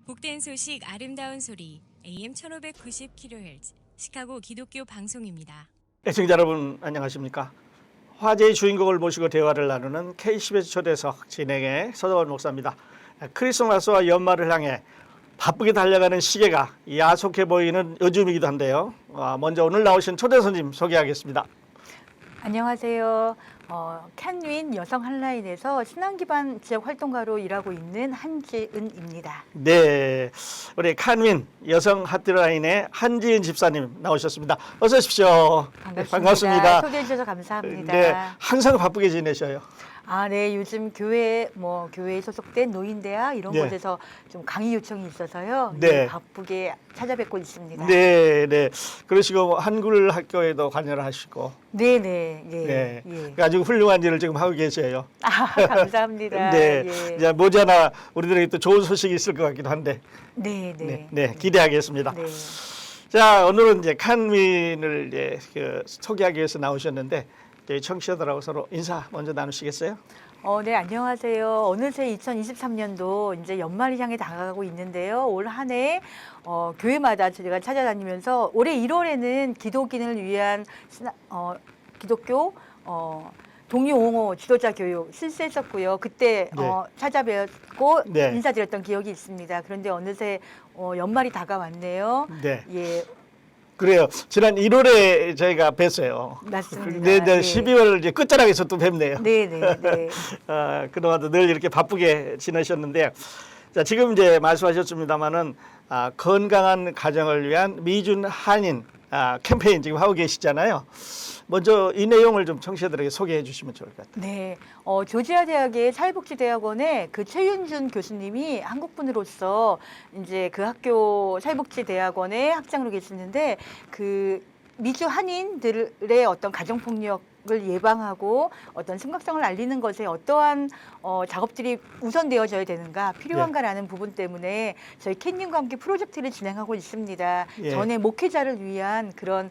복된 소식 아름다운 소리 AM 1590kHz 시카고 기독교 방송입니다. 애청자 여러분 안녕하십니까? 화제의 주인공을 모시고 대화를 나누는 KCBS 초대석 진행의 서정원 목사입니다. 크리스마스와 연말을 향해 바쁘게 달려가는 시계가 야속해 보이는 요즘이기도 한데요. 먼저 오늘 나오신 초대 손님 소개하겠습니다. 안녕하세요. 캔윈 여성 한라인에서 신앙 기반 지역 활동가로 일하고 있는 한지은입니다. 네, 우리 칸윈 여성 핫라인의 한지은 집사님 나오셨습니다. 어서 오십시오. 반갑습니다. 초대해 주셔서 감사합니다. 네, 항상 바쁘게 지내셔요. 네, 요즘 교회에 소속된 노인대학 이런 네. 곳에서 좀 강의 요청이 있어서요. 네. 바쁘게 찾아뵙고 있습니다. 네, 네. 그러시고 한글 학교에도 관여를 하시고. 네, 네, 예. 네, 예. 아주 훌륭한 일을 지금 하고 계세요. 감사합니다. 네, 예. 이제 머지않아 우리들에게 또 좋은 소식이 있을 것 같기도 한데, 네, 네. 네, 기대하겠습니다. 네. 자, 오늘은 이제 칸윈을 이제 소개하기 위해서 나오셨는데, 저희 청취자들하고 서로 인사 먼저 나누시겠어요? 네, 안녕하세요. 어느새 2023년도 이제 연말을 향해 다가가고 있는데요. 올 한 해 교회마다 제가 찾아다니면서 올해 1월에는 기독인을 위한 기독교 동료 옹호 지도자 교육 실시했었고요. 그때 네. 찾아뵙고 네. 인사드렸던 기억이 있습니다. 그런데 어느새 연말이 다가왔네요. 네. 예, 그래요. 지난 1월에 저희가 뵀어요. 맞습니다. 네, 네, 예. 12월 이제 끝자락에서 또 뵙네요. 네, 네, 네. 그동안도 늘 이렇게 바쁘게 지내셨는데, 자, 지금 이제 말씀하셨습니다만은 건강한 가정을 위한 미준 한인 캠페인 지금 하고 계시잖아요. 먼저 이 내용을 좀 청취자들에게 소개해 주시면 좋을 것 같아요. 네, 조지아 대학의 사회복지대학원의 그 최윤준 교수님이 한국분으로서 이제 그 학교 사회복지대학원의 학장으로 계시는데 그 미주 한인들의 어떤 가정폭력을 예방하고 어떤 심각성을 알리는 것에 어떠한 작업들이 우선되어져야 되는가 필요한가라는 부분 때문에 저희 캔님과 함께 프로젝트를 진행하고 있습니다. 예. 전에 목회자를 위한 그런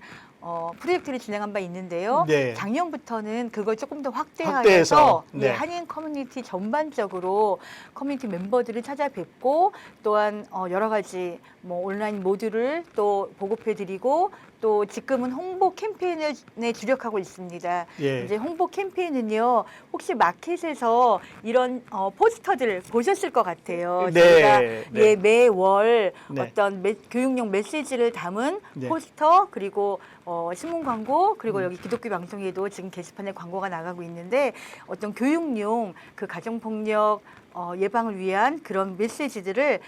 프로젝트를 진행한 바 있는데요. 네. 작년부터는 그걸 조금 더 확대해서, 확대하여서 네. 한인 커뮤니티 전반적으로 커뮤니티 멤버들을 찾아뵙고 또한 여러 가지 온라인 모듈을 또 보급해드리고 또 지금은 홍보 캠페인에 주력하고 있습니다. 예. 이제 홍보 캠페인은요. 혹시 마켓에서 이런 포스터들 보셨을 것 같아요. 네, 저희가 네. 매월 네. 어떤 교육용 메시지를 담은 네. 포스터 그리고 신문 광고 그리고 여기 기독교 방송에도 지금 게시판에 광고가 나가고 있는데 어떤 교육용 그 가정폭력 예방을 위한 그런 메시지들을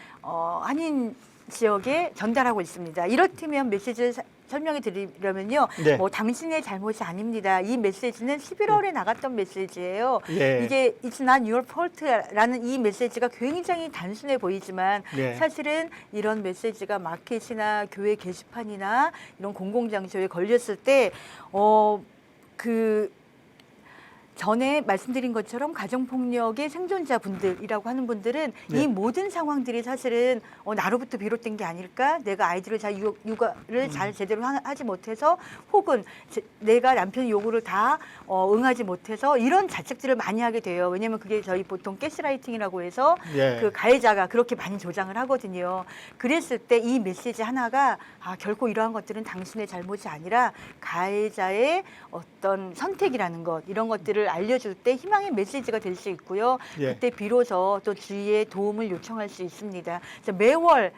한인 지역에 전달하고 있습니다. 이렇다면 메시지를 설명해 드리려면요. 네. 당신의 잘못이 아닙니다. 이 메시지는 11월에 나갔던 메시지예요. 예. 이게 It's not your fault라는 이 메시지가 굉장히 단순해 보이지만 네. 사실은 이런 메시지가 마켓이나 교회 게시판이나 이런 공공장소에 걸렸을 때 전에 말씀드린 것처럼 가정폭력의 생존자분들이라고 하는 분들은 네. 이 모든 상황들이 사실은 나로부터 비롯된 게 아닐까? 내가 아이들을 잘 육아를 잘 제대로 하지 못해서 혹은 내가 남편의 요구를 다 응하지 못해서 이런 자책들을 많이 하게 돼요. 왜냐하면 그게 저희 보통 가스라이팅이라고 해서 예. 그 가해자가 그렇게 많이 조장을 하거든요. 그랬을 때 이 메시지 하나가 결코 이러한 것들은 당신의 잘못이 아니라 가해자의 어떤 선택이라는 것 이런 것들을 알려줄 때 희망의 메시지가 될 수 있고요. 예. 그때 비로소 또 주위의 도움을 요청할 수 있습니다. 그래서 매월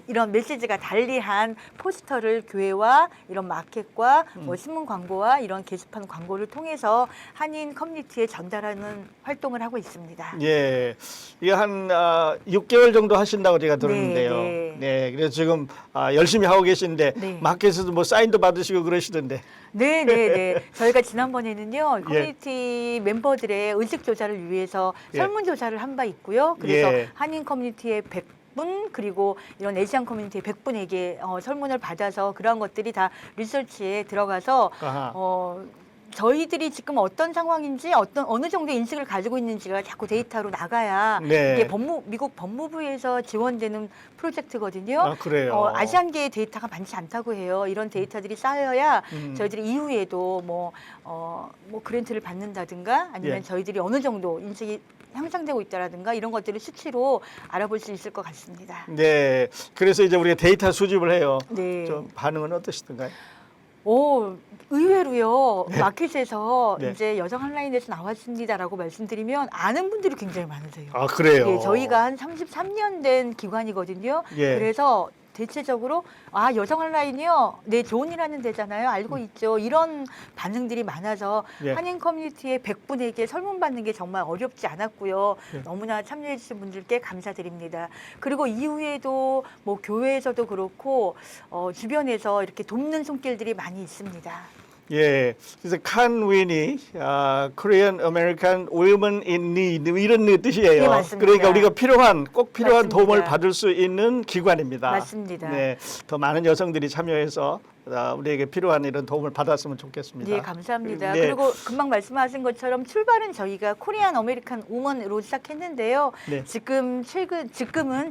이런 메시지가 달리한 포스터를 교회와 이런 마켓과 신문 광고와 이런 게시판 광고를 통해서 한인 커뮤니티에 전달하는 활동을 하고 있습니다. 예, 이게 한 6개월 정도 하신다고 제가 들었는데요. 네, 네, 그래서 지금 열심히 하고 계시는데 네. 마켓에서도 뭐 사인도 받으시고 그러시던데. 네. 저희가 지난번에는요, 커뮤니티 멤버들의 의식 조사를 위해서 예. 설문조사를 한 바 있고요. 그래서 예. 한인 커뮤니티의 100분 그리고 이런 아시안 커뮤니티의 100분에게 설문을 받아서 그러한 것들이 다 리서치에 들어가서 아하. 저희들이 지금 어떤 상황인지 어느 정도 인식을 가지고 있는지가 자꾸 데이터로 나가야 네. 이게 미국 법무부에서 지원되는 프로젝트거든요. 아, 그래요? 아시안계의 데이터가 많지 않다고 해요. 이런 데이터들이 쌓여야 저희들이 이후에도 뭐 그랜트를 받는다든가 아니면 예. 저희들이 어느 정도 인식이 향상되고 있다라든가 이런 것들을 수치로 알아볼 수 있을 것 같습니다. 네. 그래서 이제 우리가 데이터 수집을 해요. 네. 좀 반응은 어떠시던가요? 오, 의외로요. 네. 마켓에서 네. 이제 여성 한라인에서 나왔습니다라고 말씀드리면 아는 분들이 굉장히 많으세요. 아, 그래요? 예, 저희가 한 33년 된 기관이거든요. 예. 그래서 대체적으로 아 여성 한라인이요, 네 좋은 일 하는 데잖아요, 알고 있죠, 이런 반응들이 많아서 예. 한인 커뮤니티의 100분에게 설문 받는 게 정말 어렵지 않았고요. 예. 너무나 참여해 주신 분들께 감사드립니다. 그리고 이후에도 뭐 교회에서도 그렇고 주변에서 이렇게 돕는 손길들이 많이 있습니다. 예, 그래서 칸윈이 Korean American Women in Need 이런 뜻이에요. 네, 맞습니다. 그러니까 우리가 꼭 필요한 맞습니다. 도움을 받을 수 있는 기관입니다. 맞습니다. 네, 더 많은 여성들이 참여해서 우리에게 필요한 이런 도움을 받았으면 좋겠습니다. 네, 감사합니다. 네. 그리고 금방 말씀하신 것처럼 출발은 저희가 코리안 아메리칸 우먼으로 시작했는데요. 네. 지금은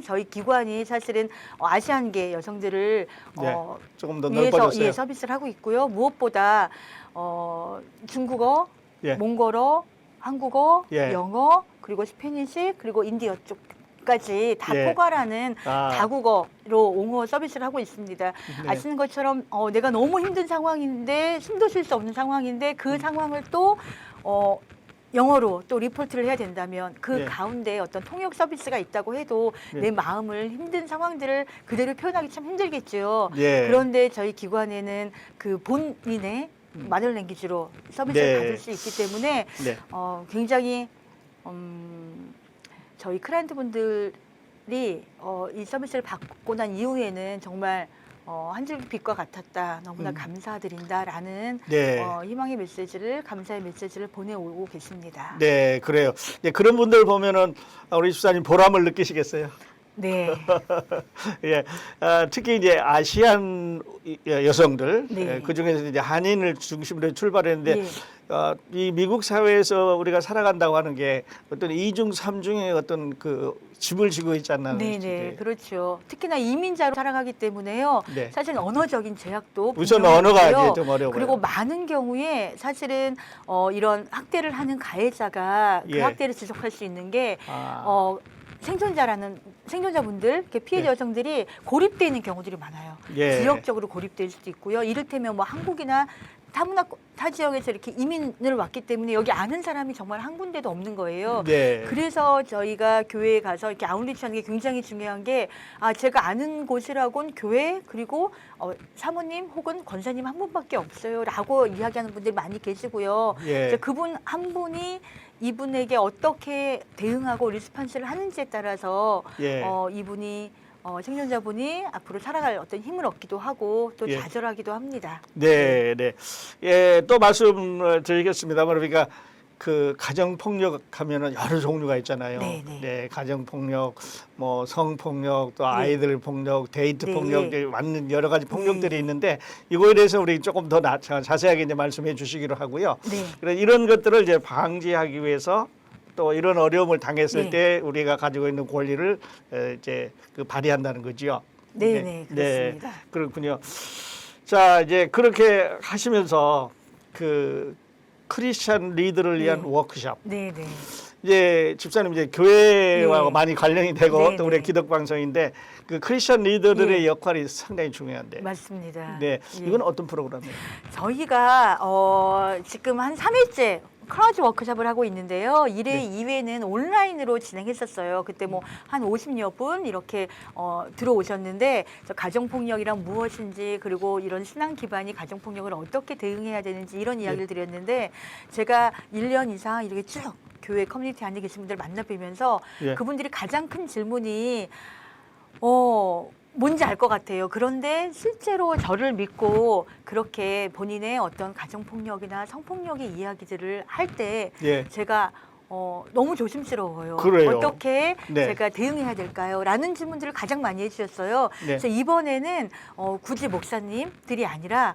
저희 기관이 사실은 아시안계 여성들을 네, 조금 더 위해서 넓어졌어요. 서비스를 하고 있고요. 무엇보다 중국어, 예. 몽골어, 한국어, 예. 영어, 그리고 스페니시, 그리고 인디어 쪽까지 다 예. 포괄하는 다국어로 옹호 서비스를 하고 있습니다. 네. 아시는 것처럼 내가 너무 힘든 상황인데 숨도 쉴 수 없는 상황인데 그 상황을 또 영어로 또 리포트를 해야 된다면 그 예. 가운데 어떤 통역 서비스가 있다고 해도 예. 내 마음을 힘든 상황들을 그대로 표현하기 참 힘들겠죠. 예. 그런데 저희 기관에는 그 본인의 마들 랭귀지로 서비스를 네. 받을 수 있기 때문에 네. 굉장히 저희 클라이언트 분들이 이 서비스를 받고 난 이후에는 정말 한 줄기 빛과 같았다, 너무나 감사드린다라는 네. 희망의 메시지를, 감사의 메시지를 보내오고 계십니다. 네, 그래요. 네, 그런 분들 보면은 우리 집사님 보람을 느끼시겠어요. 네. 예, 특히 이제 아시안 여성들, 네. 그 중에서 이제 한인을 중심으로 출발했는데, 예. 이 미국 사회에서 우리가 살아간다고 하는 게 어떤 이중 삼중의 어떤 그 짐을 지고 있지 않나. 네네, 그렇죠. 특히나 이민자로 살아가기 때문에요. 네. 사실 언어적인 제약도 우선 분명히 언어가 있고요. 이제 좀 어려워요. 그리고 많은 경우에 사실은 이런 학대를 하는 가해자가 그 예. 학대를 지속할 수 있는 게 아. 생존자분들, 이렇게 피해자 예. 여성들이 고립되어 있는 경우들이 많아요. 예. 지역적으로 고립될 수도 있고요. 이를테면 뭐 한국이나 타 지역에서 이렇게 이민을 왔기 때문에 여기 아는 사람이 정말 한 군데도 없는 거예요. 네. 그래서 저희가 교회에 가서 이렇게 아웃리치하는 게 굉장히 중요한 게 제가 아는 곳이라곤 교회 그리고 사모님 혹은 권사님 한 분밖에 없어요라고 이야기하는 분들이 많이 계시고요. 예. 이제 그분 한 분이 이분에게 어떻게 대응하고 리스판스를 하는지에 따라서 예. 이분이 생존자분이 앞으로 살아갈 어떤 힘을 얻기도 하고 또 예. 좌절하기도 합니다. 네, 네. 예, 또 말씀을 드리겠습니다만, 그러니까 그 가정 폭력 하면은 여러 종류가 있잖아요. 네, 네. 네, 가정 폭력, 뭐 성 폭력, 또 아이들 폭력, 데이트 네. 폭력, 맞는 여러 가지 폭력들이 있는데 이거에 대해서 우리 조금 더 자세하게 이제 말씀해 주시기로 하고요. 네. 그래서 이런 것들을 이제 방지하기 위해서 또 이런 어려움을 당했을 네. 때 우리가 가지고 있는 권리를 이제 그 발휘한다는 거지요. 네, 네, 그렇습니다. 네, 그렇군요. 자, 이제 그렇게 하시면서 그 크리스찬 리더를 위한 네. 워크숍. 네, 네. 이제 집사님 이제 교회와 네. 많이 관련이 되고 네, 또 우리 네. 기독 방송인데 그 크리스찬 리더들의 네. 역할이 상당히 중요한데. 맞습니다. 네, 예. 이건 어떤 프로그램이에요? 저희가 지금 한 3일째 크라우즈 워크숍을 하고 있는데요. 1회, 네. 2회는 온라인으로 진행했었어요. 그때 뭐 한 50여 분 이렇게 들어오셨는데 가정폭력이란 무엇인지 그리고 이런 신앙 기반이 가정폭력을 어떻게 대응해야 되는지 이런 이야기를 드렸는데 제가 1년 이상 이렇게 쭉 교회 커뮤니티 안에 계신 분들 만나뵈면서 예. 그분들이 가장 큰 질문이 뭔지 알 것 같아요. 그런데 실제로 저를 믿고 그렇게 본인의 어떤 가정폭력이나 성폭력의 이야기들을 할 때 예. 제가 너무 조심스러워요. 그래요. 어떻게 네. 제가 대응해야 될까요? 라는 질문들을 가장 많이 해주셨어요. 네. 그래서 이번에는 굳이 목사님들이 아니라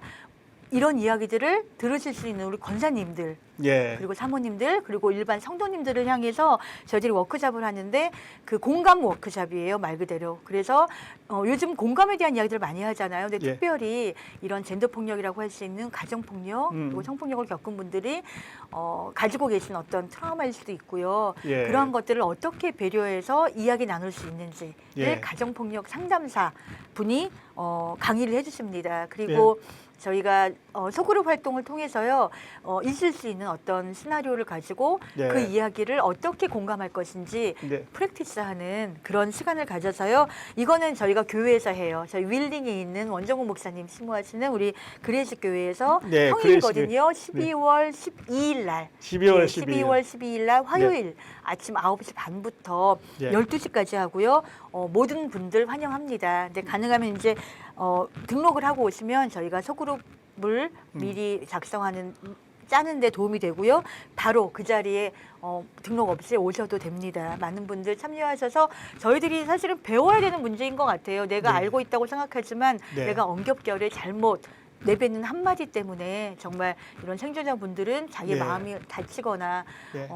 이런 이야기들을 들으실 수 있는 우리 권사님들 예. 그리고 사모님들 그리고 일반 성도님들을 향해서 저희들이 워크숍을 하는데 그 공감 워크숍이에요, 말 그대로. 그래서 요즘 공감에 대한 이야기들 많이 하잖아요. 근데 예. 특별히 이런 젠더 폭력이라고 할 수 있는 가정 폭력 그리고 성폭력을 겪은 분들이 가지고 계신 어떤 트라우마일 수도 있고요. 예. 그러한 것들을 어떻게 배려해서 이야기 나눌 수 있는지를 예. 가정 폭력 상담사 분이 강의를 해주십니다. 그리고 저희가 소그룹 활동을 통해서요 있을 수 있는 어떤 시나리오를 가지고 네. 그 이야기를 어떻게 공감할 것인지 네. 프랙티스하는 그런 시간을 가져서요. 이거는 저희가 교회에서 해요. 저희 윌링에 있는 원정우 목사님 심무하시는 우리 그레이스 교회에서 네, 평일이거든요. 그레이스 12월 12일 날. 12월 네, 12일. 12월 12일 날 화요일 아침 9시 반부터 예. 12시까지 하고요. 모든 분들 환영합니다. 근데 가능하면 이제 등록을 하고 오시면 저희가 소그룹을 미리 짜는 데 도움이 되고요. 바로 그 자리에 등록 없이 오셔도 됩니다. 많은 분들 참여하셔서 저희들이 사실은 배워야 되는 문제인 것 같아요. 내가 네. 알고 있다고 생각하지만 네. 내가 엄격결에 잘못 내뱉는 한마디 때문에 정말 이런 생존자분들은 자기 네. 마음이 다치거나 네.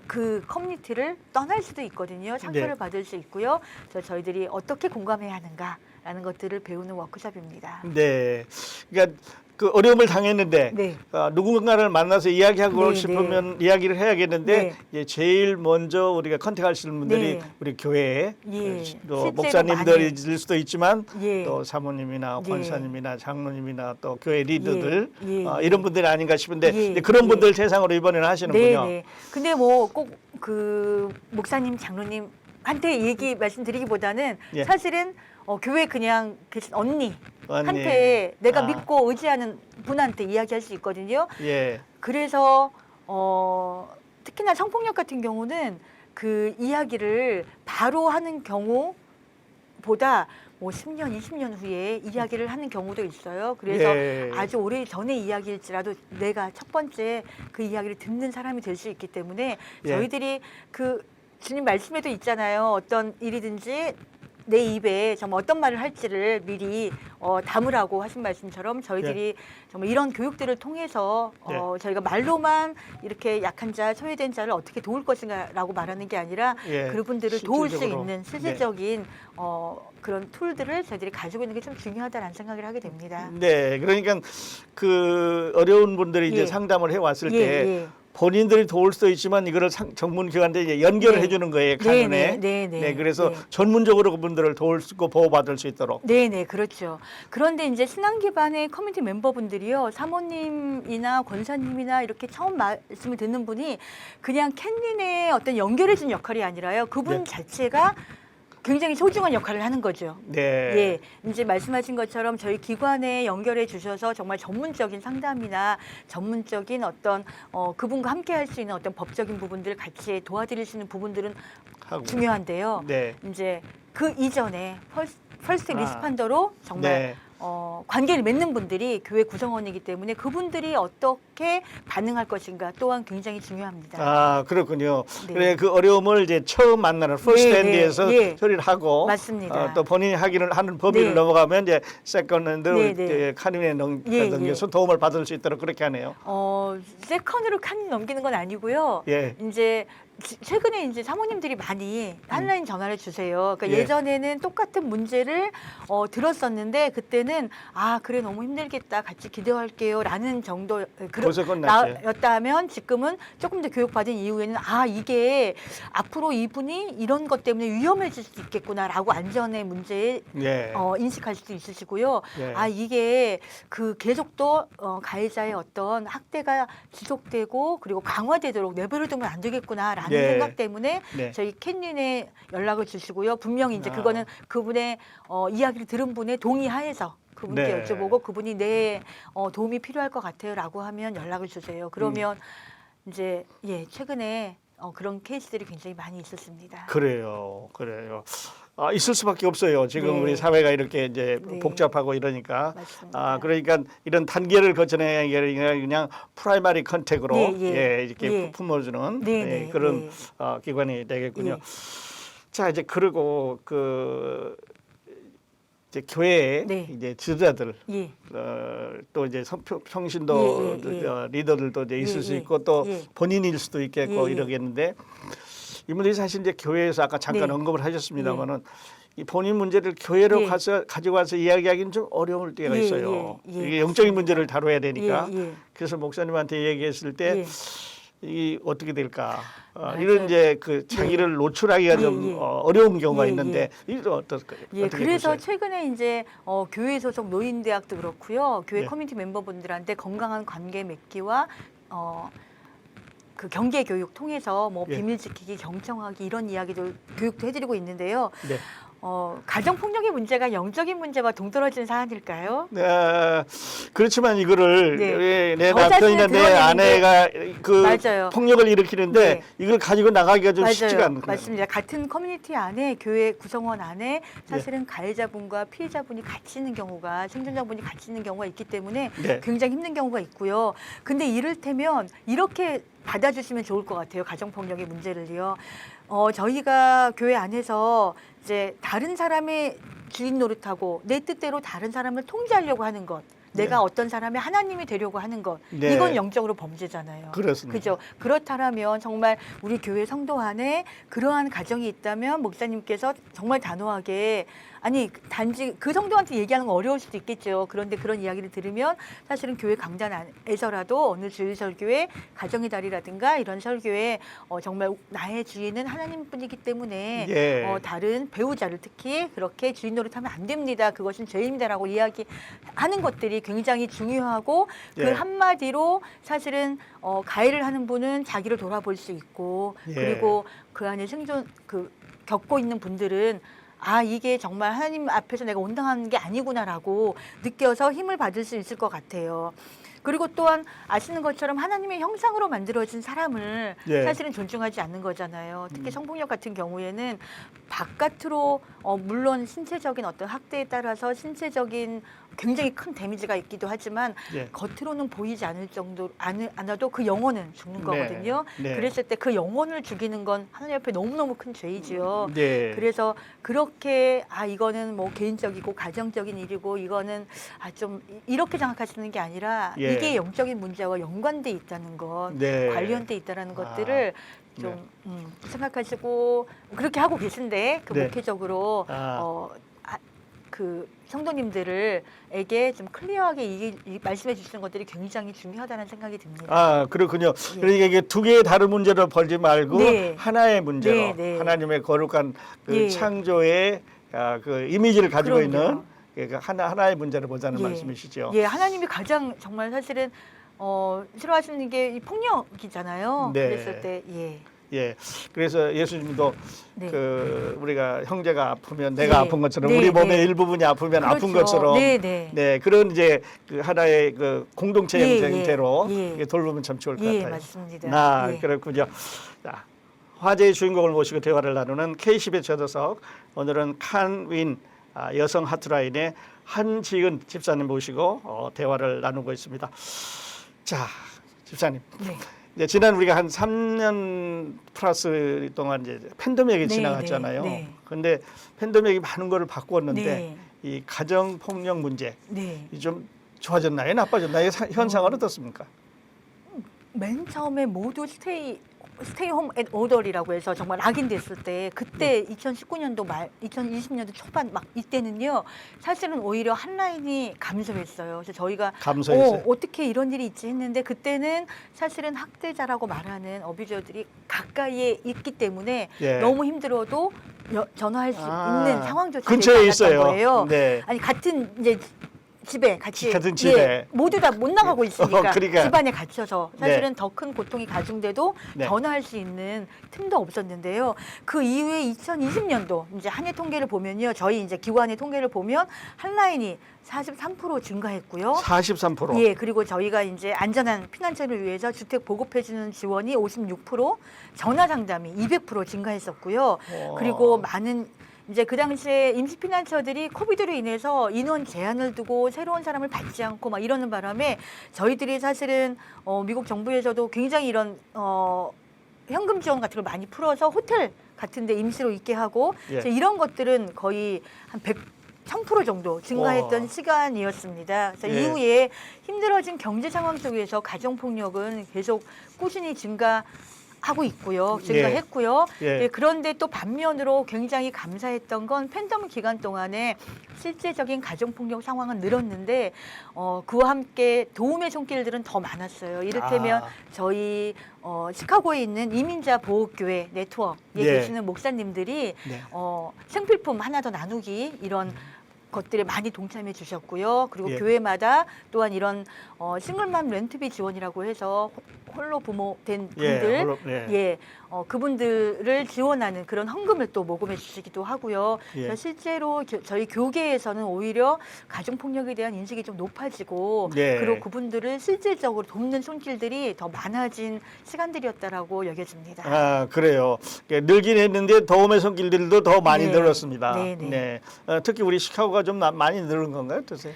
그 커뮤니티를 떠날 수도 있거든요. 상처를 네. 받을 수 있고요. 그래서 저희들이 어떻게 공감해야 하는가라는 것들을 배우는 워크숍입니다. 네. 그러니까 그 어려움을 당했는데 네. 누군가를 만나서 이야기하고 네, 싶으면 이야기를 해야겠는데 네. 제일 먼저 우리가 컨택하시는 분들이 네. 우리 교회 예. 또 실제로 목사님들일 수도 있지만 예. 또 사모님이나 예. 권사님이나 장로님이나 또 교회 리더들 예. 이런 분들이 아닌가 싶은데 예. 이제 그런 예. 분들 대상으로 이번에는 하시는군요. 네. 근데 뭐 꼭 그 목사님, 장로님한테 말씀드리기보다는 예. 사실은 교회 그냥 계신 언니한테 내가 믿고 의지하는 분한테 이야기할 수 있거든요. 예. 그래서 특히나 성폭력 같은 경우는 그 이야기를 바로 하는 경우보다 뭐 10년, 20년 후에 이야기를 하는 경우도 있어요. 그래서 예. 아주 오래 전의 이야기일지라도 내가 첫 번째 그 이야기를 듣는 사람이 될 수 있기 때문에 예. 저희들이 그 주님 말씀에도 있잖아요. 어떤 일이든지 내 입에 정말 어떤 말을 할지를 미리 담으라고 하신 말씀처럼 저희들이 정말 이런 교육들을 통해서 저희가 말로만 이렇게 약한 자, 소외된 자를 어떻게 도울 것인가라고 말하는 게 아니라 그분들을 도울 수 실질적으로. 있는 실질적인 그런 툴들을 저희들이 가지고 있는 게 좀 중요하다는 생각을 하게 됩니다. 네, 그러니까 그 어려운 분들이 이제 예. 상담을 해왔을 예, 때 예. 본인들이 도울 수도 있지만 이거를 전문 기관에 이제 연결을 네. 해주는 거예요, 간원에. 네. 그래서 네. 전문적으로 그분들을 도울 수 있고 보호받을 수 있도록. 네네, 그렇죠. 그런데 이제 신앙 기반의 커뮤니티 멤버분들이요, 사모님이나 권사님이나 이렇게 처음 말씀을 듣는 분이 그냥 캔린의 어떤 연결해준 역할이 아니라요, 그분 네. 자체가 굉장히 소중한 역할을 하는 거죠. 네. 예, 이제 말씀하신 것처럼 저희 기관에 연결해 주셔서 정말 전문적인 상담이나 전문적인 어떤 그분과 함께 할 수 있는 어떤 법적인 부분들을 같이 도와드릴 수 있는 부분들은 하고. 중요한데요. 네. 이제 그 이전에 퍼스트 아. 리스펀더로 정말 네. 관계를 맺는 분들이 교회 구성원이기 때문에 그분들이 어떻게 반응할 것인가 또한 굉장히 중요합니다. 아, 그렇군요. 네. 그래 그 어려움을 이제 처음 만나는 퍼스트 네, 핸드에서 네. 처리를 하고 맞습니다. 또 본인이 하는 범위를 네. 넘어가면 이제 세컨 핸드 네. 카님에 예, 넘겨서 도움을 받을 수 있도록 그렇게 하네요. 세컨으로 칸 넘기는 건 아니고요. 예. 이제 최근에 이제 사모님들이 많이 한라인 전화를 주세요. 그러니까 예. 예전에는 똑같은 문제를 들었었는데 그때는 아 그래 너무 힘들겠다 같이 기도할게요라는 정도 벌써 끝났지. 였다면 지금은 조금 더 교육받은 이후에는 아 이게 앞으로 이분이 이런 것 때문에 위험해질 수 있겠구나라고 안전의 문제에 예. 인식할 수도 있으시고요. 예. 아 이게 그 계속 또 가해자의 어떤 학대가 지속되고 그리고 강화되도록 내버려두면 안 되겠구나라는 네. 생각 때문에 네. 저희 캔린에 연락을 주시고요. 분명히 이제 아. 그거는 그분의 이야기를 들은 분의 동의하에서 그분께 네. 여쭤보고 그분이 내 도움이 필요할 것 같아요라고 하면 연락을 주세요. 그러면 이제 최근에 그런 케이스들이 굉장히 많이 있었습니다. 그래요. 있을 수밖에 없어요. 지금 네. 우리 사회가 이렇게 이제 네. 복잡하고 이러니까. 맞습니다. 그러니까 이런 단계를 거쳐내 그냥 프라이머리 컨택으로 이렇게 품어주는 네. 그런 기관이 되겠군요. 예. 자 이제 그리고 이제 교회에 네. 이제 지도자들 예. 또 이제 평신도 예, 예, 예. 리더들도 이제 있을 예, 수 예. 있고 또 예. 본인일 수도 있겠고 예, 예. 이러겠는데 이분들이 사실 이제 교회에서 아까 잠깐 네. 언급을 하셨습니다만은 이 본인 문제를 교회로 예. 가지고 와서 이야기하기는 좀 어려울 때가 예, 있어요. 예, 예. 이게 영적인 문제를 다뤄야 되니까. 예, 예. 그래서 목사님한테 얘기했을 때 예. 이 어떻게 될까? 맞아요. 이런 이제 그 자기를 노출하기가 예, 좀 예. 어려운 경우가 예, 있는데 이거 어떨까요? 예, 어떻게 그래서 보세요? 최근에 이제 교회 소속 노인대학도 그렇고요. 교회 네. 커뮤니티 멤버분들한테 건강한 관계 맺기와 그 경계 교육 통해서 뭐 예. 비밀 지키기, 경청하기 이런 이야기도 교육도 해드리고 있는데요. 네. 가정 폭력의 문제가 영적인 문제와 동떨어진 사안일까요? 그렇지만 이거를 네. 왜 내 저 남편이나 자신을 내 드러내는데 아내가 그 맞아요. 폭력을 일으키는데 네. 이걸 가지고 나가기가 좀 쉽지가 않거든요. 맞습니다. 같은 커뮤니티 안에 교회 구성원 안에 사실은 가해자분과 피해자분이 같이 있는 경우가 생존자분이 같이 있는 경우가 있기 때문에 네. 굉장히 힘든 경우가 있고요. 근데 이를테면 이렇게 받아주시면 좋을 것 같아요. 가정폭력의 문제를요. 저희가 교회 안에서 이제 다른 사람의 주인 노릇하고 내 뜻대로 다른 사람을 통제하려고 하는 것. 내가 네. 어떤 사람의 하나님이 되려고 하는 것. 네. 이건 영적으로 범죄잖아요. 그렇습니다. 그죠? 그렇다면 정말 우리 교회 성도 안에 그러한 가정이 있다면 목사님께서 정말 단호하게 아니 단지 그 성도한테 얘기하는 건 어려울 수도 있겠죠. 그런데 그런 이야기를 들으면 사실은 교회 강단에서라도 어느 주일 설교회 가정의 달이라든가 이런 설교회 정말 나의 주인은 하나님뿐이기 때문에 예. 다른 배우자를 특히 그렇게 주인 노릇하면 안 됩니다. 그것은 죄입니다라고 이야기하는 것들이 굉장히 중요하고 예. 그 한마디로 사실은 가해를 하는 분은 자기를 돌아볼 수 있고 예. 그리고 그 안에 겪고 있는 분들은 이게 정말 하나님 앞에서 내가 온당한 게 아니구나라고 느껴서 힘을 받을 수 있을 것 같아요. 그리고 또한 아시는 것처럼 하나님의 형상으로 만들어진 사람을 예. 사실은 존중하지 않는 거잖아요. 특히 성폭력 같은 경우에는 바깥으로 물론 신체적인 어떤 학대에 따라서 신체적인 굉장히 큰 데미지가 있기도 하지만 예. 겉으로는 보이지 않을 정도 않아도 그 영혼은 죽는 네. 거거든요. 네. 그랬을 때 그 영혼을 죽이는 건 하나님 앞에 너무너무 큰 죄이지요. 네. 그래서 그렇게 이거는 뭐 개인적이고 가정적인 일이고 이거는 좀 이렇게 생각하시는 게 아니라 예. 이게 영적인 문제와 연관돼 있다는 것, 네. 관련돼 있다는 것들을 좀 생각하시고 그렇게 하고 계신데 그 네. 목회적으로 그 성도님들에게 좀 클리어하게 말씀해 주시는 것들이 굉장히 중요하다는 생각이 듭니다. 그렇군요. 예. 그러니까 이게 두 개의 다른 문제로 벌지 말고 네. 하나의 문제로 네, 네. 하나님의 거룩한 그 예. 창조의 그 이미지를 가지고 그럼요. 있는 그 하나의 문제를 보자는 예. 말씀이시죠. 예, 하나님이 가장 정말 사실은 싫어하시는 게 이 폭력이잖아요. 네. 그랬을 때 예. 그래서 예수님도 네. 그 우리가 형제가 아프면 내가 네. 아픈 것처럼 네, 우리 몸의 네. 일부분이 아프면 아픈 그렇죠. 것처럼 네. 그런 이제 그 하나의 그 공동체 예, 형태로 예. 이게 돌보면 참 좋을 것 예, 같아요. 맞습니다. 예. 그렇군요. 자, 화제의 주인공을 모시고 대화를 나누는 K10의 저도석 오늘은 칸윈 여성 하트라인의 한지은 집사님 모시고 대화를 나누고 있습니다. 자, 집사님. 네. 이제 지난 우리가 한 3년 플러스 동안 이제 팬데믹이 지나갔잖아요. 네. 그런데 팬데믹이 많은 거를 바꾸었는데 네. 이 가정 폭력 문제 네. 좀 좋아졌나요? 나빠졌나요? 현상은 어떻습니까? 맨 처음에 모두 스테이 홈 앳 오더리라고 해서 정말 낙인됐을 때 그때 2019년도 말 2020년도 초반 막 이때는요 사실은 오히려 한라인이 감소했어요. 그래서 저희가 감소했어요. 어떻게 이런 일이 있지 했는데 그때는 사실은 학대자라고 말하는 어뷰저들이 가까이에 있기 때문에 예. 너무 힘들어도 전화할 수 있는 상황조차 근처에 되지 있어요. 않았던 거예요. 네. 아니 같은 이제 집에 같이 같은 집에. 모두 다 못 나가고 있으니까 그러니까. 집안에 갇혀서 사실은 더 큰 고통이 가중돼도 네. 전화할 수 있는 틈도 없었는데요. 그 이후에 2020년도 이제 한 해 통계를 보면요, 저희 이제 기관의 통계를 보면 한라인이 43% 증가했고요. 43%. 예, 그리고 저희가 이제 안전한 피난처를 위해서 주택 보급해주는 지원이 56%, 전화 상담이 200% 증가했었고요. 그리고 많은 이제 그 당시에 임시 피난처들이 코비드로 인해서 인원 제한을 두고 새로운 사람을 받지 않고 막 이러는 바람에 저희들이 사실은 미국 정부에서도 굉장히 이런 현금 지원 같은 걸 많이 풀어서 호텔 같은 데 임시로 있게 하고 예. 이런 것들은 거의 한 1000% 정도 증가했던 와. 시간이었습니다. 그래서 예. 이후에 힘들어진 경제 상황 속에서 가정폭력은 계속 꾸준히 증가하고 있고요. 증가했고요. 예. 예, 그런데 또 반면으로 굉장히 감사했던 건 팬데믹 기간 동안에 실제적인 가정폭력 상황은 늘었는데 그와 함께 도움의 손길들은 더 많았어요. 이를테면 아. 저희 시카고에 있는 이민자 보호교회 네트워크에 예. 계시는 목사님들이 네. 생필품 하나 더 나누기 이런 것들에 많이 동참해 주셨고요. 그리고 예. 교회마다 또한 이런 싱글맘 렌트비 지원이라고 해서 홀로 부모 된 예, 분들 홀로, 예. 예, 그분들을 지원하는 그런 헌금을 또 모금해 주시기도 하고요. 예. 그래서 실제로 저희 교계에서는 오히려 가정폭력에 대한 인식이 좀 높아지고 예. 그리고 그분들을 실질적으로 돕는 손길들이 더 많아진 시간들이었다라고 여겨집니다. 아, 그래요. 늘긴 했는데 도움의 손길들도 더 많이 네. 늘었습니다. 네, 네. 특히 우리 시카고가 좀 많이 늘은 건가요? 어떠세요?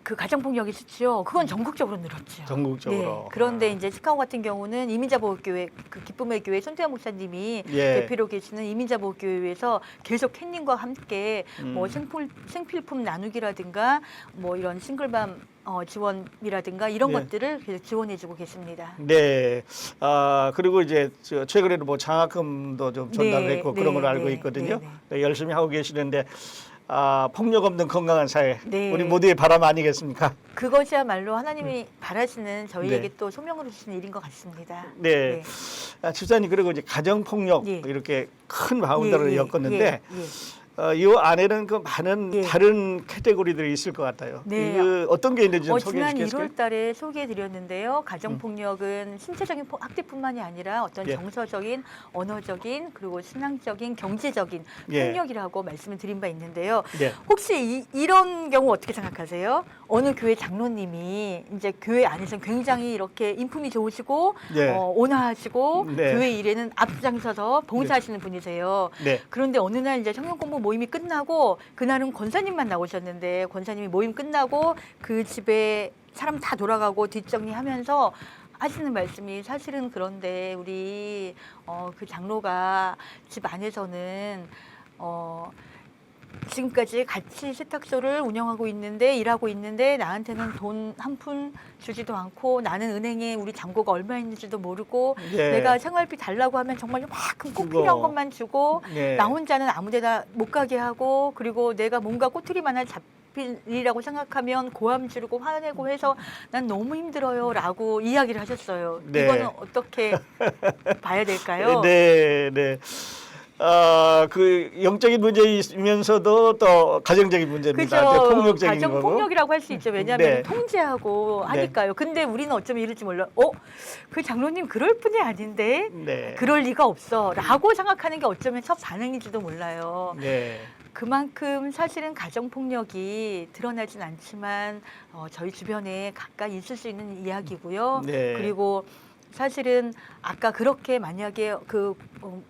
그 가정폭력이 수치요. 그건 전국적으로 늘었죠. 전국적으로. 네. 그런데 이제 시카고 같은 경우는 이민자보호교회 그 기쁨의 교회 손태환 목사님이 예. 대표로 계시는 이민자보호교회에서 계속 캔님과 함께 뭐 생필품 나누기라든가 뭐 이런 싱글밤 지원이라든가 이런 예. 것들을 계속 지원해주고 계십니다. 네. 그리고 이제 최근에도 뭐 장학금도 좀 전달했고 네, 그런 네, 걸 알고 네, 있거든요. 네, 네, 열심히 하고 계시는데 폭력 없는 건강한 사회 네. 우리 모두의 바람 아니겠습니까? 그것이야말로 하나님이 바라시는 저희에게 네. 또 소명으로 주신 일인 것 같습니다. 네. 집사님 그리고 이제 가정 폭력 예. 이렇게 큰 바운더를 엮었는데 예. 이 안에는 그 많은 예. 다른 카테고리들이 있을 것 같아요. 네. 이거 어떤 게 있는지 좀 소개해 지난 주시겠어요? 1월 달에 소개해드렸는데요. 가정폭력은 신체적인 학대뿐만이 아니라 어떤 예. 정서적인, 언어적인, 그리고 신앙적인, 경제적인 예. 폭력이라고 말씀을 드린 바 있는데요. 네. 혹시 이런 경우 어떻게 생각하세요? 어느 교회 장로님이 이제 교회 안에서 굉장히 이렇게 인품이 좋으시고 네. 온화하시고 네. 교회 일에는 앞장서서 봉사하시는 분이세요. 네. 그런데 어느 날 이제 청년 공부 모임이 끝나고 그날은 권사님만 나오셨는데 권사님이 모임 끝나고 그 집에 사람 다 돌아가고 뒷정리하면서 하시는 말씀이 사실은 그런데 우리 그 장로가 집 안에서는 지금까지 같이 세탁소를 운영하고 있는데 일하고 있는데 나한테는 돈 한 푼 주지도 않고 나는 은행에 우리 잔고가 얼마 있는지도 모르고 예. 내가 생활비 달라고 하면 정말 요만큼 꼭 그거. 필요한 것만 주고 네. 나 혼자는 아무데나 못 가게 하고 그리고 내가 뭔가 꼬투리만 하나 잡힐 일이라고 생각하면 고함 지르고 화내고 해서 난 너무 힘들어요라고 이야기를 하셨어요. 네. 이거는 어떻게 봐야 될까요? 네, 네. 그 영적인 문제이면서도 또 가정적인 문제입니다. 그죠. 폭력적인 가정 거고. 폭력이라고 할 수 있죠. 왜냐하면 네. 통제하고 네. 하니까요. 근데 우리는 어쩌면 이럴지 몰라. 그 장로님 그럴 뿐이 아닌데 네. 그럴 리가 없어라고 생각하는 게 어쩌면 첫 반응인지도 몰라요. 네. 그만큼 사실은 가정 폭력이 드러나진 않지만 저희 주변에 가까이 있을 수 있는 이야기고요. 네. 그리고 사실은 아까 그렇게 만약에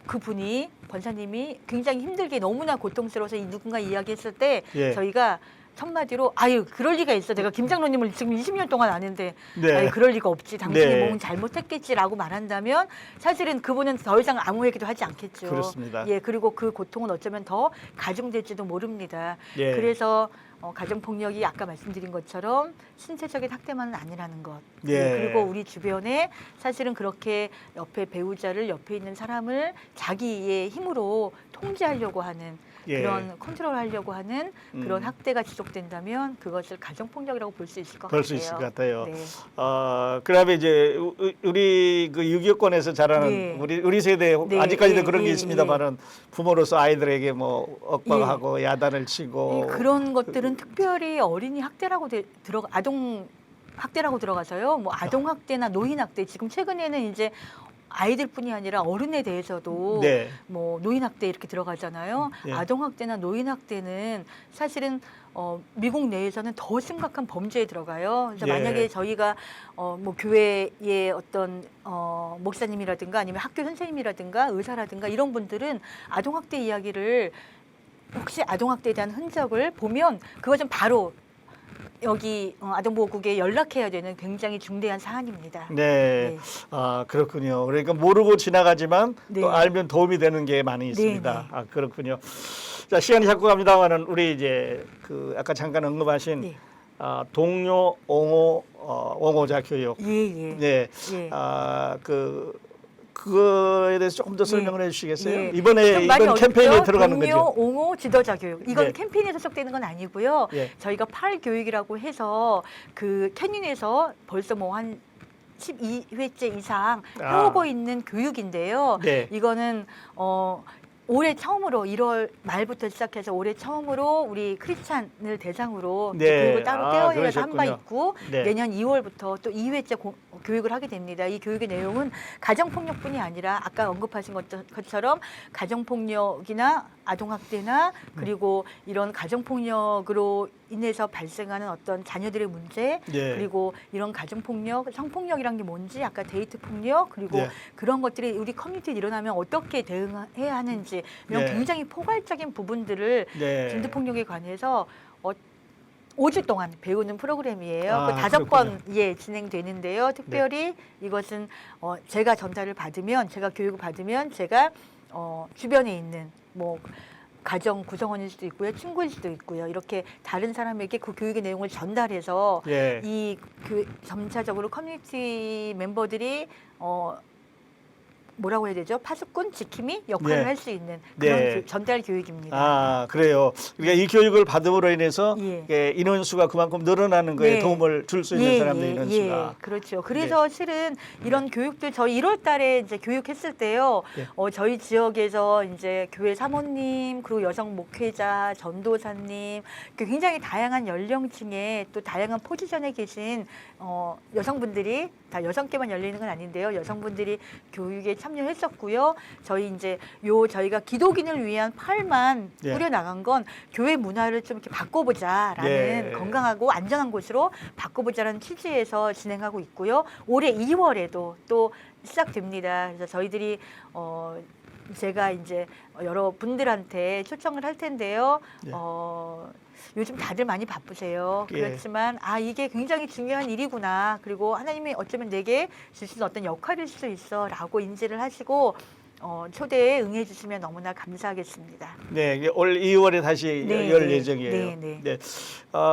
그분이 권사님이 굉장히 힘들게 너무나 고통스러워서 누군가 이야기했을 때 예. 저희가 첫마디로 아유 그럴 리가 있어 내가 김 장로님을 지금 20년 동안 아는데 네. 아유 그럴 리가 없지 당신이 네. 뭔 잘못했겠지라고 말한다면 사실은 그분은 더 이상 아무 얘기도 하지 않겠죠. 그렇습니다. 예 그리고 그 고통은 어쩌면 더 가중될지도 모릅니다. 예. 그래서 가정폭력이 아까 말씀드린 것처럼 신체적인 학대만은 아니라는 것. 예. 그리고 우리 주변에 사실은 그렇게 옆에 배우자를 옆에 있는 사람을 자기의 힘으로 통제하려고 하는 예. 그런 컨트롤하려고 하는 그런 학대가 지속된다면 그것을 가정폭력이라고 볼 수 있을 것 같아요. 볼 수 있을 것 같아요. 네. 그다음에 이제 우리 그 유교권에서 자라는 네. 우리 세대 네. 아직까지도 예, 그런 게 예, 있습니다만은 부모로서 아이들에게 뭐 억박하고 야단을 치고 그런 것들은 특별히 어린이 학대라고 아동 학대라고 들어가서요. 뭐 아동 학대나 노인 학대 지금 최근에는 이제 아이들뿐이 아니라 어른에 대해서도 네. 뭐 노인 학대 이렇게 들어가잖아요. 예. 아동 학대나 노인 학대는 사실은 미국 내에서는 더 심각한 범죄에 들어가요. 그래서 예. 만약에 저희가 뭐 교회의 어떤 목사님이라든가 아니면 학교 선생님이라든가 의사라든가 이런 분들은 아동 학대 이야기를 혹시 아동 학대에 대한 흔적을 보면 그거 좀 바로 여기 아동보호국에 연락해야 되는 굉장히 중대한 사안입니다. 네. 아, 그렇군요. 그러니까 모르고 지나가지만 네. 또 알면 도움이 되는 게 많이 있습니다. 네, 네. 아, 그렇군요. 자, 시간이 자꾸 갑니다만은 우리 이제 그 아까 잠깐 언급하신 네. 동료 옹호자 교육. 예. 네. 예. 그거에 대해서 조금 더 설명을 해주시겠어요? 예. 이번 좀 많이 캠페인에 어렵죠? 들어가는 동료 거죠. 옹호 지도자 교육. 이건 네. 캠페인에 소속되는 건 아니고요. 예. 저희가 8교육이라고 해서 그 캐닝에서 벌써 뭐 한 12회째 이상 해오고 있는 교육인데요. 네. 이거는 올해 처음으로 1월 말부터 시작해서 올해 처음으로 우리 크리스찬을 대상으로 네. 교육을 따로 떼어내서 한 바 그러셨군요. 있고 네. 내년 2월부터 또 2회째 교육을 하게 됩니다. 이 교육의 내용은 가정폭력뿐이 아니라 아까 언급하신 것처럼 가정폭력이나 아동학대나 그리고 이런 가정폭력으로 인해서 발생하는 어떤 자녀들의 문제 네. 그리고 이런 가정폭력, 성폭력이란 게 뭔지 아까 데이트폭력 그리고 네. 그런 것들이 우리 커뮤니티에 일어나면 어떻게 대응해야 하는지 이런 네. 굉장히 포괄적인 부분들을 네. 젠더폭력에 관해서 5주 동안 배우는 프로그램이에요. 아, 그 5번 그렇군요. 진행되는데요. 특별히 이것은 제가 전달을 받으면 제가 교육을 받으면 제가 주변에 있는 뭐 가정 구성원일 수도 있고요, 친구일 수도 있고요. 이렇게 다른 사람에게 그 교육의 내용을 전달해서 예. 이 점차적으로 커뮤니티 멤버들이 뭐라고 해야 되죠? 파수꾼, 지킴이 역할을 네. 할 수 있는 그런 네. 전달 교육입니다. 아, 그래요. 그러니까 이 교육을 받음으로 인해서 예. 인원수가 그만큼 늘어나는 거에 네. 도움을 줄 수 있는 사람들의 인원수가. 그렇죠. 그래서 실은 이런 교육들 저희 1월 달에 이제 교육했을 때요. 네. 저희 지역에서 이제 교회 사모님, 그리고 여성 목회자, 전도사님, 굉장히 다양한 연령층에 또 다양한 포지션에 계신 여성분들이 다 여성께만 열리는 건 아닌데요. 여성분들이 교육에 참여했었고요. 저희가 기독인을 위한 팔만 예. 꾸려 나간 건 교회 문화를 좀 이렇게 바꿔보자라는 예. 건강하고 안전한 곳으로 바꿔보자라는 취지에서 진행하고 있고요. 올해 2월에도 또 시작됩니다. 그래서 저희들이 제가 이제 여러 분들한테 초청을 할 텐데요. 예. 요즘 다들 많이 바쁘세요. 예. 그렇지만 이게 굉장히 중요한 일이구나. 그리고 하나님이 어쩌면 내게 주신 어떤 역할일 수도 있어라고 인지를 하시고 초대에 응해 주시면 너무나 감사하겠습니다. 네, 올 2월에 다시 네, 열 네. 예정이에요. 네.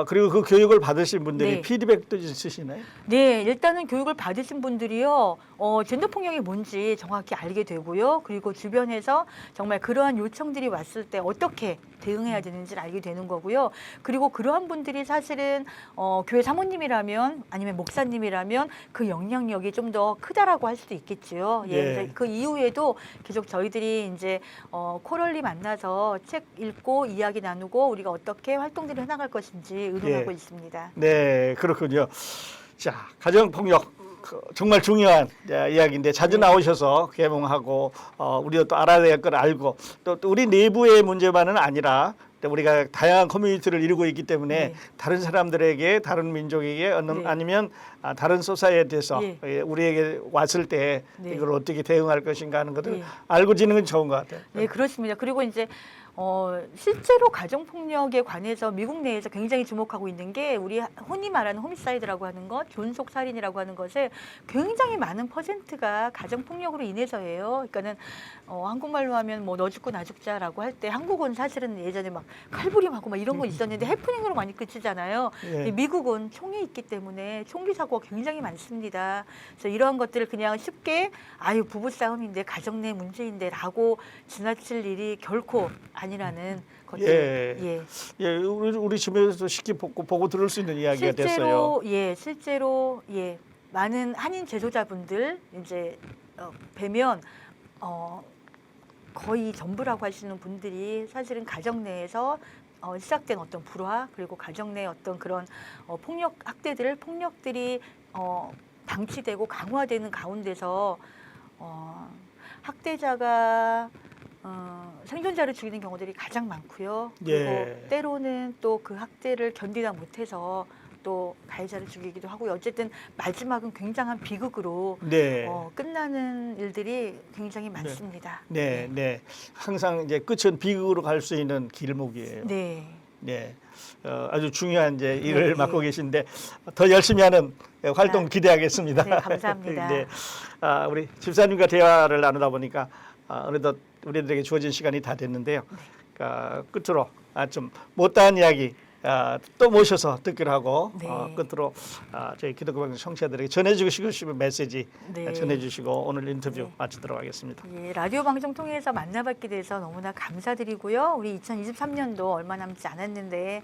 그리고 그 교육을 받으신 분들이 네. 피드백도 있으시나요? 네, 일단은 교육을 받으신 분들이요, 젠더 폭력이 뭔지 정확히 알게 되고요. 그리고 주변에서 정말 그러한 요청들이 왔을 때 어떻게 대응해야 되는지를 알게 되는 거고요. 그리고 그러한 분들이 사실은 교회 사모님이라면 아니면 목사님이라면 그 영향력이 좀 더 크다라고 할 수도 있겠지요. 예. 그래서 그 이후에도 계속 저희들이 이제 코럴리 만나서 책 읽고 이야기 나누고 우리가 어떻게 활동들을 해나갈 것인지 의논하고 예. 있습니다. 네, 그렇군요. 자, 가정폭력 정말 중요한 이야기인데 자주 나오셔서 개봉하고 우리가 또 알아야 될 걸 알고 또 우리 내부의 문제만은 아니라 우리가 다양한 커뮤니티를 이루고 있기 때문에 네. 다른 사람들에게 다른 민족에게 네. 아니면 다른 소사이어티에서 예. 우리에게 왔을 때 네. 이걸 어떻게 대응할 것인가 하는 것을 예. 알고 지는 건 좋은 것 같아요. 네, 그렇습니다. 그리고 이제 실제로 가정폭력에 관해서 미국 내에서 굉장히 주목하고 있는 게 우리 흔히 말하는 홈사이드라고 하는 것, 존속살인이라고 하는 것에 굉장히 많은 퍼센트가 가정폭력으로 인해서예요. 그러니까는 한국말로 하면 뭐 너 죽고 나 죽자라고 할 때 한국은 사실은 예전에 막 칼부림하고 막 이런 거 있었는데 해프닝으로 많이 끝이잖아요. 예. 미국은 총이 있기 때문에 총기 사고가 굉장히 많습니다. 그래서 이러한 것들을 그냥 쉽게 부부싸움인데 가정 내 문제인데라고 지나칠 일이 결코 아니라는 것들. 예, 우리 집에서 쉽게 보고 들을 수 있는 이야기가 됐어요. 실제로 많은 한인 제조자분들 이제 뵈면 거의 전부라고 하시는 분들이 사실은 가정 내에서 시작된 어떤 불화 그리고 가정 내 어떤 그런 폭력들이 방치되고 강화되는 가운데서 학대자가 생존자를 죽이는 경우들이 가장 많고요. 그리고 예. 때로는 또 그 학대를 견디다 못해서 또 가해자를 죽이기도 하고요. 어쨌든 마지막은 굉장한 비극으로 네. 끝나는 일들이 굉장히 많습니다. 네. 항상 이제 끝은 비극으로 갈 수 있는 길목이에요. 네. 네, 아주 중요한 이제 일을 네. 맡고 계신데 더 열심히 하는 활동 네. 기대하겠습니다. 네, 감사합니다. 네, 우리 집사님과 대화를 나누다 보니까 어느덧 우리들에게 주어진 시간이 다 됐는데요. 끝으로 좀 못다한 이야기 또 모셔서 듣기로 하고 네. 끝으로 저희 기독교 방송 청취자들에게 전해주고 싶은 메시지 네. 전해주시고 오늘 인터뷰 네. 마치도록 하겠습니다. 예, 라디오 방송 통해서 만나뵙게 돼서 너무나 감사드리고요. 우리 2023년도 얼마 남지 않았는데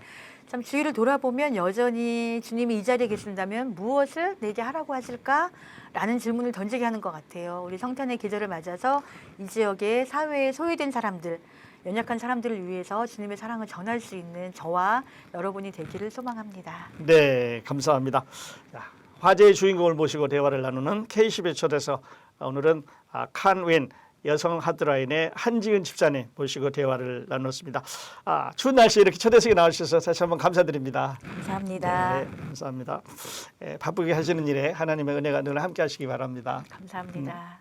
참 주위를 돌아보면 여전히 주님이 이 자리에 계신다면 무엇을 내게 하라고 하실까? 라는 질문을 던지게 하는 것 같아요. 우리 성탄의 계절을 맞아서 이 지역의 사회에 소외된 사람들, 연약한 사람들을 위해서 주님의 사랑을 전할 수 있는 저와 여러분이 되기를 소망합니다. 네, 감사합니다. 화제의 주인공을 모시고 대화를 나누는 K10의 초대서 오늘은 칸윈 여성 하트라인의 한지은 집사님 모시고 대화를 나눴습니다. 추운 날씨에 이렇게 초대석에 나오셔서 다시 한번 감사드립니다. 감사합니다. 네, 감사합니다. 바쁘게 하시는 일에 하나님의 은혜가 늘 함께 하시기 바랍니다. 감사합니다.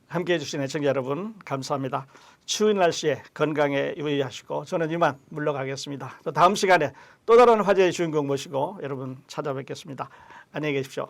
함께해 주신 애청자 여러분 감사합니다. 추운 날씨에 건강에 유의하시고 저는 이만 물러가겠습니다. 또 다음 시간에 또 다른 화제의 주인공 모시고 여러분 찾아뵙겠습니다. 안녕히 계십시오.